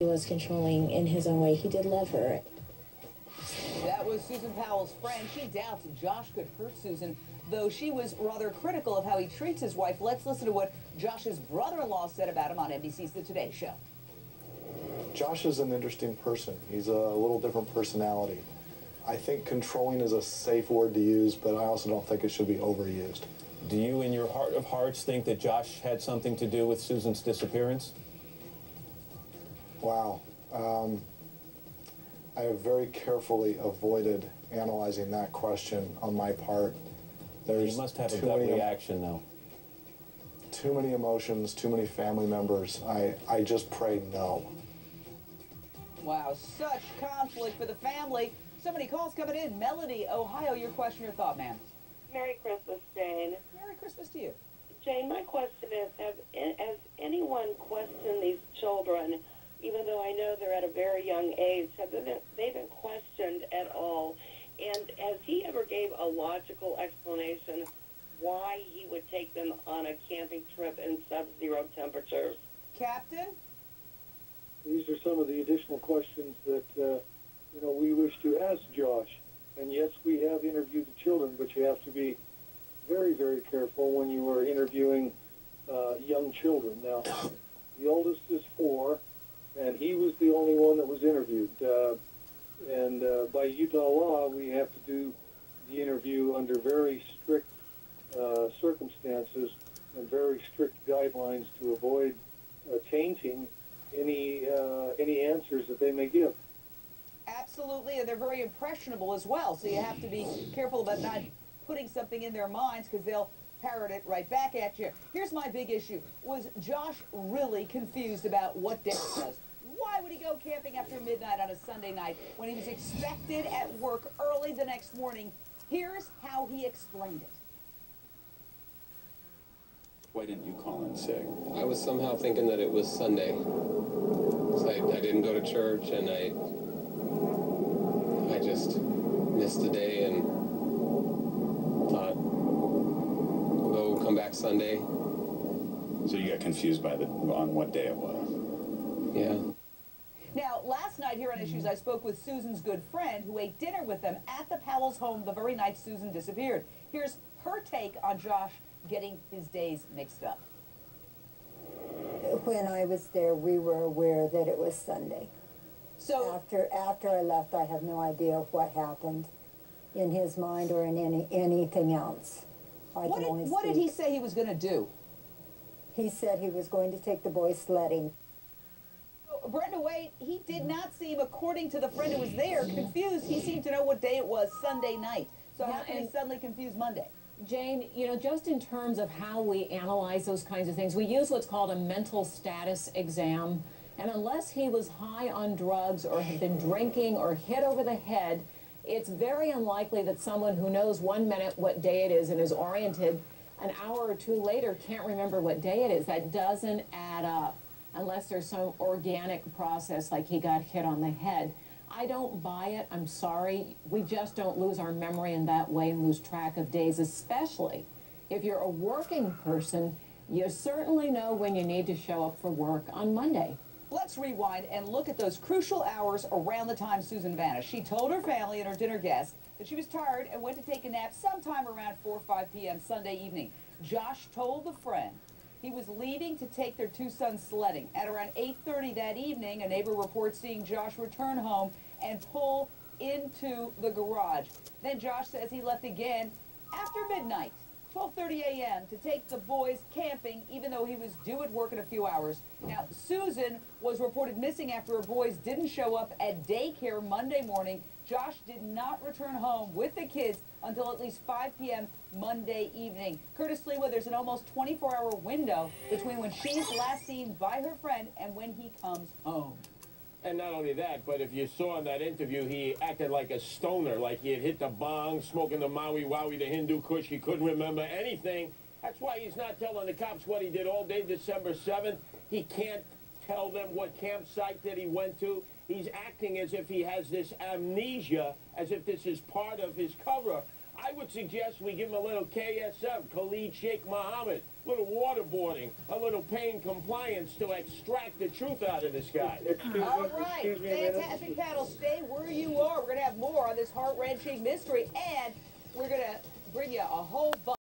He was controlling in his own way. He did love her. That was Susan Powell's friend. She doubts Josh could hurt Susan, though she was rather critical of how he treats his wife. Let's listen to what Josh's brother-in-law said about him on NBC's The Today Show. Josh is an interesting person. He's a little different personality. I think controlling is a safe word to use, but I also don't think it should be overused. Do you, in your heart of hearts, think that Josh had something to do with Susan's disappearance? Wow. I have very carefully avoided analyzing that question on my part. You must have a gut reaction, though. Too many emotions, too many family members. I just pray no. Wow, such conflict for the family. So many calls coming in. Melody, Ohio, your question or thought, ma'am? Merry Christmas, Jane. Merry Christmas to you. Jane, my question is, has anyone questioned these children, even though I know they're at a very young age, have they been questioned at all? And has he ever gave a logical explanation why he would take them on a camping trip in sub-zero temperatures? Captain? These are some of the additional questions that, we wish to ask Josh. And yes, we have interviewed the children, but you have to be very, very careful when you are interviewing young children. Now, the oldest is 4, and he was the only one that was interviewed. And by Utah law, we have to do the interview under very strict circumstances and very strict guidelines to avoid tainting any answers that they may give. Absolutely, and they're very impressionable as well, so you have to be careful about not putting something in their minds because they'll parrot it right back at you. Here's my big issue. Was Josh really confused about what day it was? Why would he go camping after midnight on a Sunday night when he was expected at work early the next morning? Here's how he explained it. Why didn't you call in sick? I was somehow thinking that it was Sunday. So I didn't go to church, and I just missed the day and thought, we'll come back Sunday. So you got confused on what day it was? Yeah. Now, last night here on Issues, I spoke with Susan's good friend who ate dinner with them at the Powell's home the very night Susan disappeared. Here's her take on Josh getting his days mixed up. When I was there, we were aware that it was Sunday. So after I left, I have no idea what happened in his mind or in anything else. What did he say he was going to do? He said he was going to take the boys sledding. Brenda Wade, he did not seem, according to the friend who was there, confused. He seemed to know what day it was, Sunday night. So how can he suddenly confuse Monday? Jane, just in terms of how we analyze those kinds of things, we use what's called a mental status exam. And unless he was high on drugs or had been drinking or hit over the head, it's very unlikely that someone who knows 1 minute what day it is and is oriented an hour or two later can't remember what day it is. That doesn't add up unless there's some organic process like he got hit on the head. I don't buy it. I'm sorry. We just don't lose our memory in that way and lose track of days, especially if you're a working person. You certainly know when you need to show up for work on Monday. Let's rewind and look at those crucial hours around the time Susan vanished. She told her family and her dinner guests that she was tired and went to take a nap sometime around 4 or 5 p.m. Sunday evening. Josh told the friend he was leaving to take their 2 sons sledding. At around 8:30 that evening, a neighbor reports seeing Josh return home and pull into the garage. Then Josh says he left again after midnight, 12:30 a.m. to take the boys camping, even though he was due at work in a few hours. Now, Susan was reported missing after her boys didn't show up at daycare Monday morning. Josh did not return home with the kids until at least 5 p.m. Monday evening. Curtis Lewa, there's an almost 24-hour window between when she's last seen by her friend and when he comes home. And not only that, but if you saw in that interview, he acted like a stoner, like he had hit the bong, smoking the Maui Wowie, the Hindu Kush. He couldn't remember anything. That's why he's not telling the cops what he did all day December 7th. He can't tell them what campsite that he went to. He's acting as if he has this amnesia, as if this is part of his cover-up. I would suggest we give him a little KSM, Khalid Sheikh Mohammed, a little waterboarding, a little pain compliance to extract the truth out of this guy. All right, fantastic panel. Stay where you are. We're going to have more on this heart-wrenching mystery. And